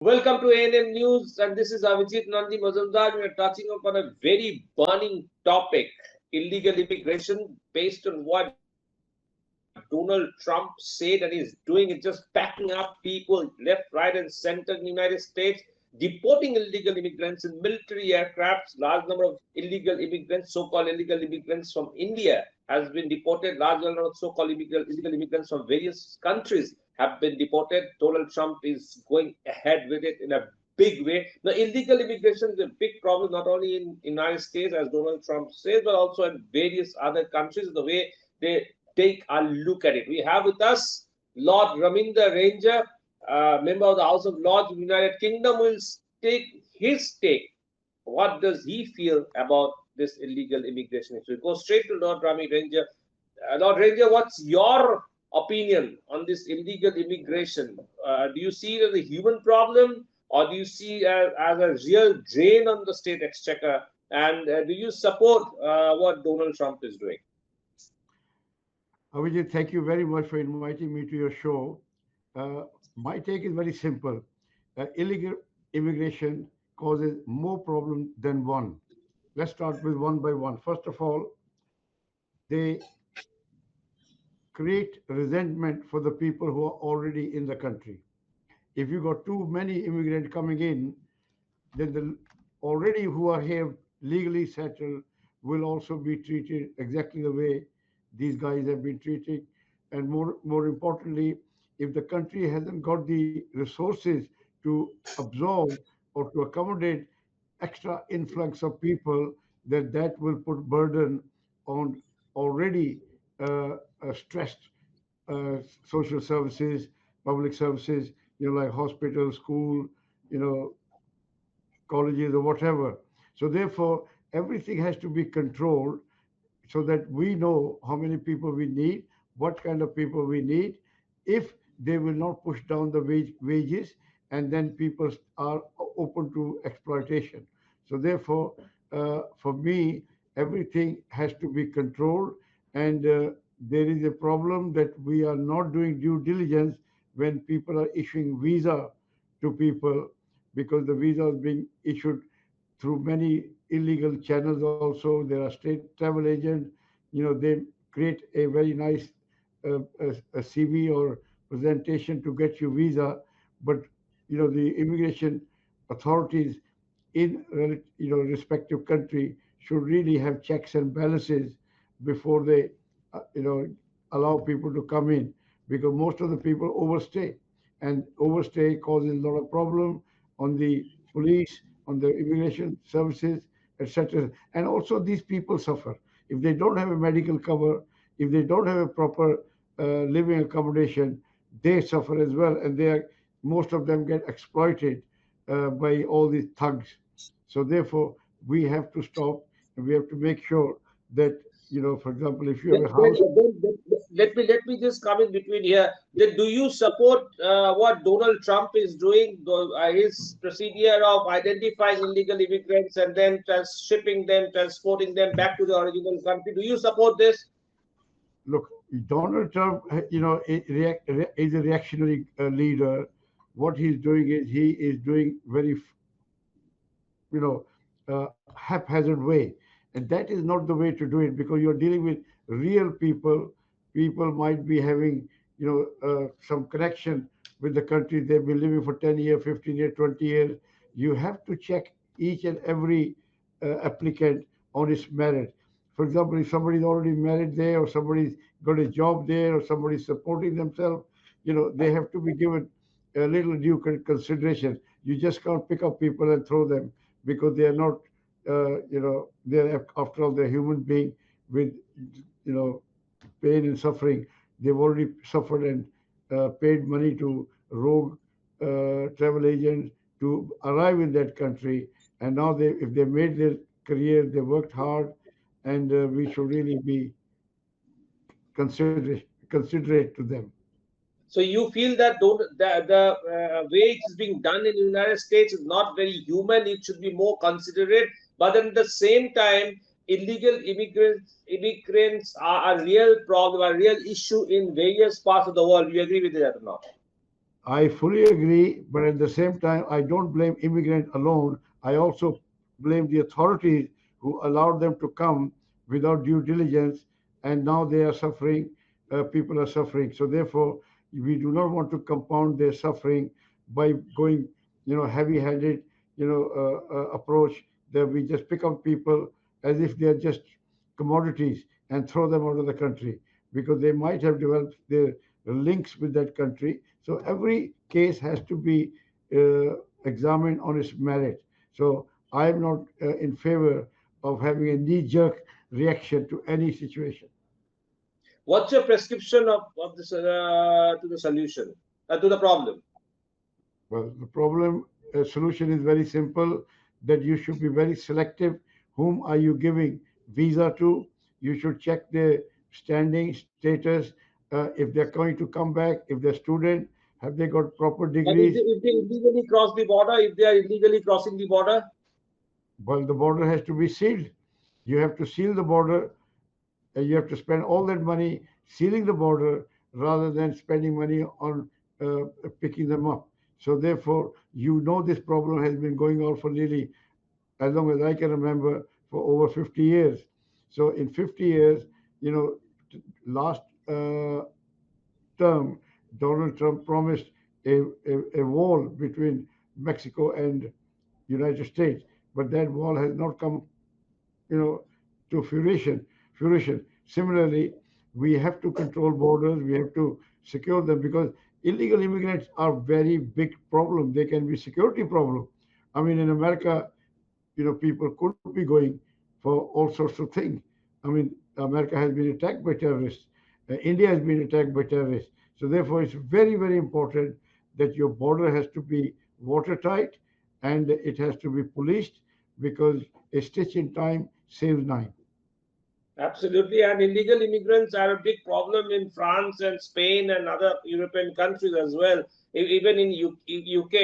Welcome to ANM News, and this is Avijit Nandi Majumdar. We are touching upon a very burning topic: illegal immigration, based on what Donald Trump said and is doing. It's just packing up people left, right, and center in the United States, deporting illegal immigrants in military aircrafts. Large number of illegal immigrants, so-called illegal immigrants from India, has been deported. Large number of so-called illegal immigrants from various countries have been deported. Donald Trump is going ahead with it in a big way. Now, illegal immigration is a big problem not only in United States, as Donald Trump says, but also in various other countries. The way they take a look at it. We have with us Lord Raminder Ranger, member of the House of Lords of the United Kingdom, will take his take. What does he feel about this illegal immigration issue? Go straight to Lord Rami Ranger. Lord Ranger, what's your opinion on this illegal immigration? Do you see it as a human problem, or do you see it as a real drain on the state exchequer? And do you support what Donald Trump is doing? Avijit, thank you very much for inviting me to your show. My take is very simple. Illegal immigration causes more problems than one. Let's start with one by one. First of all, they create resentment for the people who are already in the country. If you got too many immigrants coming in, then the already who are here legally settled will also be treated exactly the way these guys have been treated. And more importantly, if the country hasn't got the resources to absorb or to accommodate extra influx of people, then that will put burden on already stressed social services, public services, like hospitals, school, you know, colleges or whatever. So therefore, everything has to be controlled so that we know how many people we need, what kind of people we need, if they will not push down the wages, and then people are open to exploitation. So therefore, for me, everything has to be controlled, and there is a problem that we are not doing due diligence when people are issuing visa to people, because the visa is being issued through many illegal channels also. There are state travel agents, they create a very nice CV or presentation to get you visa, but the immigration authorities in respective country should really have checks and balances before they allow people to come in, because most of the people overstay, and overstay causes a lot of problem on the police, on the immigration services, etc. And also these people suffer if they don't have a medical cover, if they don't have a proper living accommodation. They suffer as well, and most of them get exploited by all these thugs. So therefore, we have to stop, and we have to make sure that, for example, if you Then, have a then, house. let me just come in between here. Then, do you support what Donald Trump is doing, his procedure of identifying illegal immigrants and then shipping them, transporting them back to the original country? Do you support this? Look, Donald Trump, is a reactionary leader. What he's doing is he is doing very, you know, haphazard way, and that is not the way to do it, because you're dealing with real people. People might be having, some connection with the country. They've been living for 10 years, 15 years, 20 years. You have to check each and every applicant on its merit. For example, if somebody's already married there, or somebody's got a job there, or somebody's supporting themselves, they have to be given a little due consideration. You just can't pick up people and throw them, because they are not, they're, after all, they're human being with, pain and suffering. They've already suffered and paid money to rogue travel agents to arrive in that country, and now if they made their career, they worked hard, and we should really be considerate to them. So you feel that the way it is being done in the United States is not very human. It should be more considerate. But at the same time, illegal immigrants are a real problem, a real issue in various parts of the world. You agree with that or not? I fully agree, but at the same time, I don't blame immigrant alone. I also blame the authorities who allowed them to come without due diligence, and now they are suffering. People are suffering. So therefore, we do not want to compound their suffering by going, heavy-handed, approach that we just pick up people as if they are just commodities and throw them out of the country because they might have developed their links with that country. So every case has to be examined on its merit. So I am not in favor of having a knee-jerk reaction to any situation. What's your prescription of this to the solution to the problem? Well, the problem solution is very simple, that you should be very selective. Whom are you giving visa to? You should check their standing status. If they're going to come back, if they're student, have they got proper And degrees? if they illegally cross the border, if they are illegally crossing the border, Well, the border has to be sealed. You have to seal the border. You have to spend all that money sealing the border rather than spending money on picking them up. So therefore, this problem has been going on for nearly as long as I can remember, for over 50 years. So in 50 years, you know, last term, Donald Trump promised a wall between Mexico and United States, but that wall has not come, you know, to fruition. Fruition. Similarly, we have to control borders. We have to secure them because illegal immigrants are very big problem. They can be security problem. I mean, in America, people could be going for all sorts of things. I mean, America has been attacked by terrorists. India has been attacked by terrorists. So therefore, it's very, very important that your border has to be watertight and it has to be policed because a stitch in time saves nine. absolutely. And illegal immigrants are a big problem in France and Spain and other European countries as well, even in UK.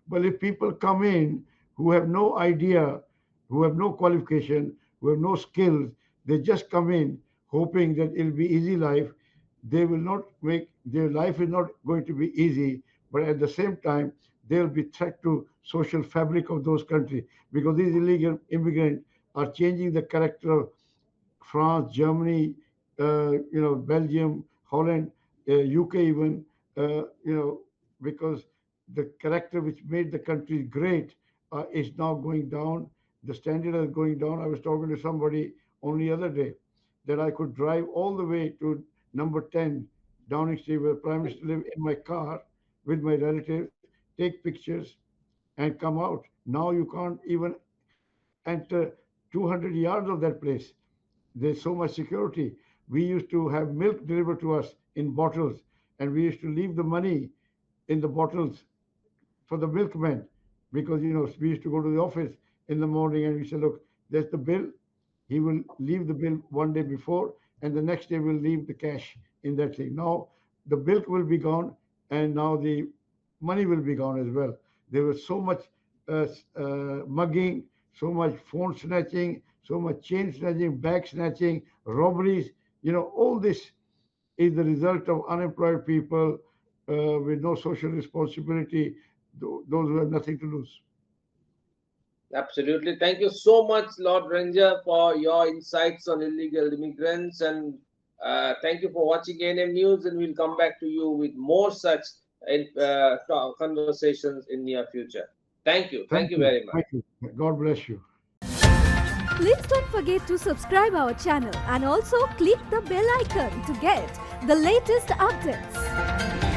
But if people come in who have no idea, who have no qualification, who have no skills, they just come in hoping that it'll be easy life. They will not make their life is not going to be easy, but at the same time, they'll be threat to social fabric of those countries because these illegal immigrants are changing the character of France, Germany, Belgium, Holland, UK even, because the character which made the country great is now going down. The standard is going down. I was talking to somebody only other day that I could drive all the way to number 10 Downing Street where Prime Minister live in my car with my relatives, take pictures and come out. Now you can't even enter 200 yards of that place. There's so much security. We used to have milk delivered to us in bottles, and we used to leave the money in the bottles for the milkman because we used to go to the office in the morning and we said, look, there's the bill. He will leave the bill one day before, and the next day we'll leave the cash in that thing. Now the milk will be gone, and now the money will be gone as well. There was so much mugging, so much phone snatching, so much chain snatching, bag snatching, robberies. All this is the result of unemployed people with no social responsibility, those who have nothing to lose. Absolutely. Thank you so much, Lord Ranger, for your insights on illegal immigrants. And thank you for watching ANM News. And we'll come back to you with more such conversations in near future. Thank you. Thank Thank you you. very much. Thank you. God bless you. Please don't forget to subscribe our channel and also click the bell icon to get the latest updates.